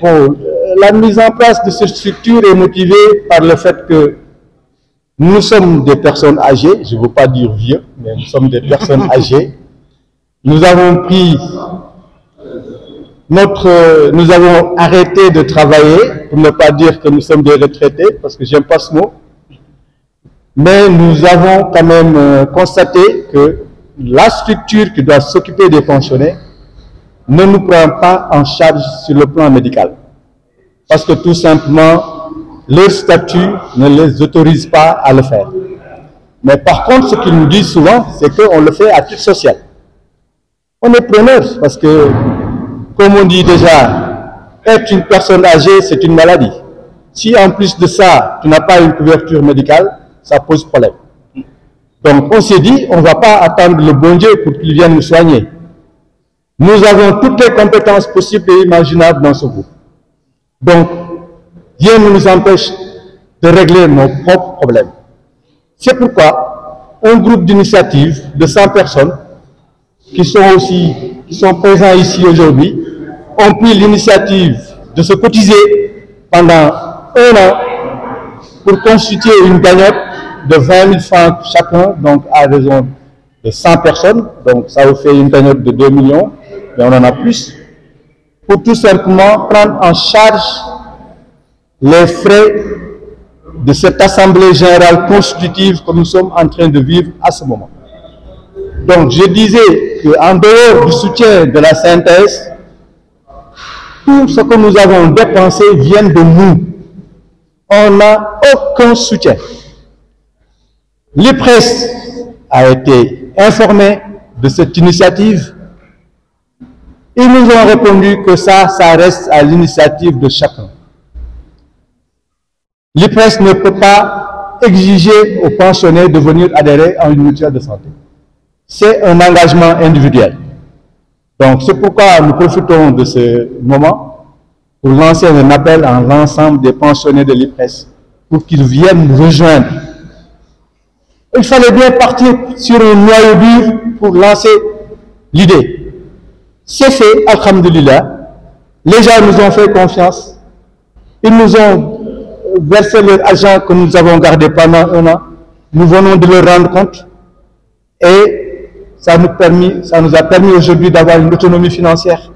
Bon, la mise en place de cette structure est motivée par le fait que nous sommes des personnes âgées, je ne veux pas dire vieux, mais nous sommes des personnes âgées. Nous avons arrêté de travailler, pour ne pas dire que nous sommes des retraités, parce que j'aime pas ce mot. Mais nous avons quand même constaté que la structure qui doit s'occuper des pensionnés ne nous prend pas en charge sur le plan médical. Parce que tout simplement, leur statut ne les autorise pas à le faire. Mais par contre, ce qu'ils nous disent souvent, c'est qu'on le fait à titre social. On est preneur parce que, comme on dit déjà, être une personne âgée, c'est une maladie. Si en plus de ça, tu n'as pas une couverture médicale, ça pose problème. Donc on s'est dit, on ne va pas attendre le bon Dieu pour qu'il vienne nous soigner. Nous avons toutes les compétences possibles et imaginables dans ce groupe. Donc, rien ne nous empêche de régler nos propres problèmes. C'est pourquoi un groupe d'initiative de 100 personnes qui sont présents ici aujourd'hui ont pris l'initiative de se cotiser pendant 1 an pour constituer une cagnotte de 20 000 francs chacun, donc à raison de 100 personnes. Donc ça vous fait une cagnotte de 2 millions, mais on en a plus, pour tout simplement prendre en charge les frais de cette assemblée générale constitutive que nous sommes en train de vivre à ce moment. Donc je disais qu'en dehors du soutien de la synthèse, tout ce que nous avons dépensé vient de nous. On n'a aucun soutien. L'IPRES a été informé de cette initiative. Ils nous ont répondu que ça reste à l'initiative de chacun. L'IPRES ne peut pas exiger aux pensionnés de venir adhérer à une mutuelle de santé. C'est un engagement individuel. Donc c'est pourquoi nous profitons de ce moment pour lancer un appel à l'ensemble des pensionnés de l'IPRES pour qu'ils viennent nous rejoindre. Il fallait bien partir sur un noyau dur pour lancer l'idée. C'est fait, alhamdulillah. Les gens nous ont fait confiance. Ils nous ont versé leur argent que nous avons gardé pendant 1 an. Nous venons de leur rendre compte. Et ça nous a permis aujourd'hui d'avoir une autonomie financière.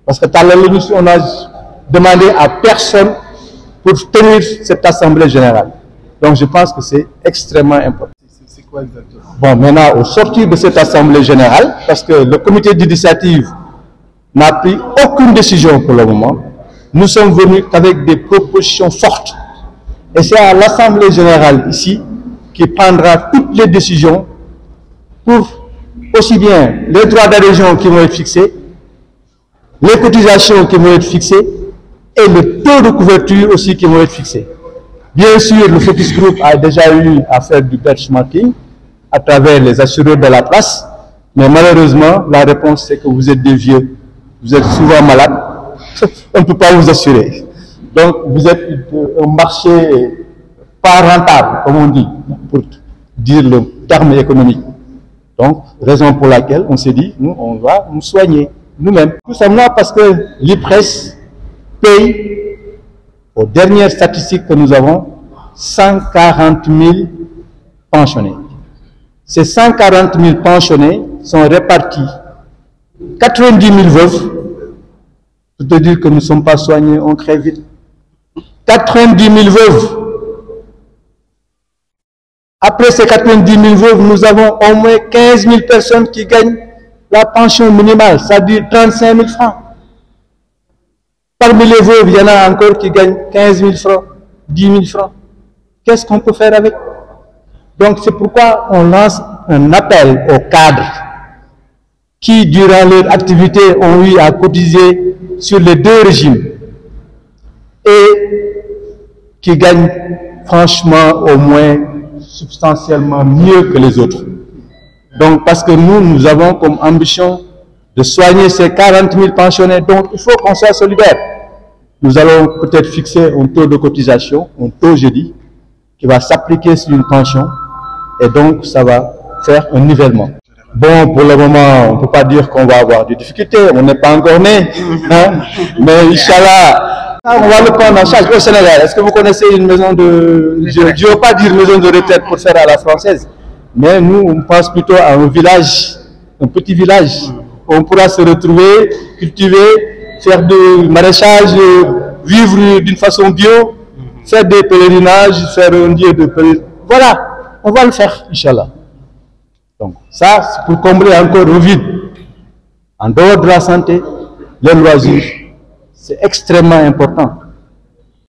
Parce que on a demandé à personne pour tenir cette assemblée générale. Donc je pense que c'est extrêmement important. C'est quoi exactement? Bon, maintenant, au sortir de cette assemblée générale, parce que le comité d'initiative n'a pris aucune décision pour le moment, nous sommes venus avec des propositions fortes. Et c'est à l'assemblée générale ici qui prendra toutes les décisions pour aussi bien les droits d'adhésion qui vont être fixés, les cotisations qui vont être fixées et le taux de couverture aussi qui vont être fixés. Bien sûr, le focus group a déjà eu à faire du benchmarking à travers les assureurs de la place, mais malheureusement, la réponse c'est que vous êtes des vieux, vous êtes souvent malades, on ne peut pas vous assurer. Donc, vous êtes un marché pas rentable, comme on dit, pour dire le terme économique. Donc, raison pour laquelle on s'est dit, nous, on va nous soigner nous-mêmes. Tout simplement parce que l'IPRES paye, aux dernières statistiques que nous avons, 140 000 pensionnés. Ces 140 000 pensionnés sont répartis. 90 000 veuves, pour te dire que nous ne sommes pas soignés, on crève vite. 90 000 veuves. Après ces 90 000 veuves, nous avons au moins 15 000 personnes qui gagnent la pension minimale, c'est-à-dire 35 000 francs. Parmi les veuves, il y en a encore qui gagnent 15 000 francs, 10 000 francs. Qu'est-ce qu'on peut faire avec? Donc c'est pourquoi on lance un appel aux cadres qui, durant leur activité, ont eu à cotiser sur les 2 régimes et qui gagnent franchement au moins substantiellement mieux que les autres. Donc parce que nous avons comme ambition de soigner ces 40 000 pensionnés, donc il faut qu'on soit solidaire. Nous allons peut-être fixer un taux de cotisation, un taux, je dis, qui va s'appliquer sur une pension, et donc ça va faire un nivellement. Bon, pour le moment, on ne peut pas dire qu'on va avoir des difficultés, on n'est pas encore né, hein? Mais Inch'Allah, on va le prendre en charge au Sénégal. Est-ce que vous connaissez une maison de... Je ne veux pas dire maison de retraite pour faire à la française, mais nous, on pense plutôt à un village, un petit village. On pourra se retrouver, cultiver, faire du maraîchage, vivre d'une façon bio, faire des pèlerinages, faire un lieu de pèlerinage. Voilà, on va le faire, Inch'Allah. Donc ça, c'est pour combler encore un vide. En dehors de la santé, les loisirs, c'est extrêmement important.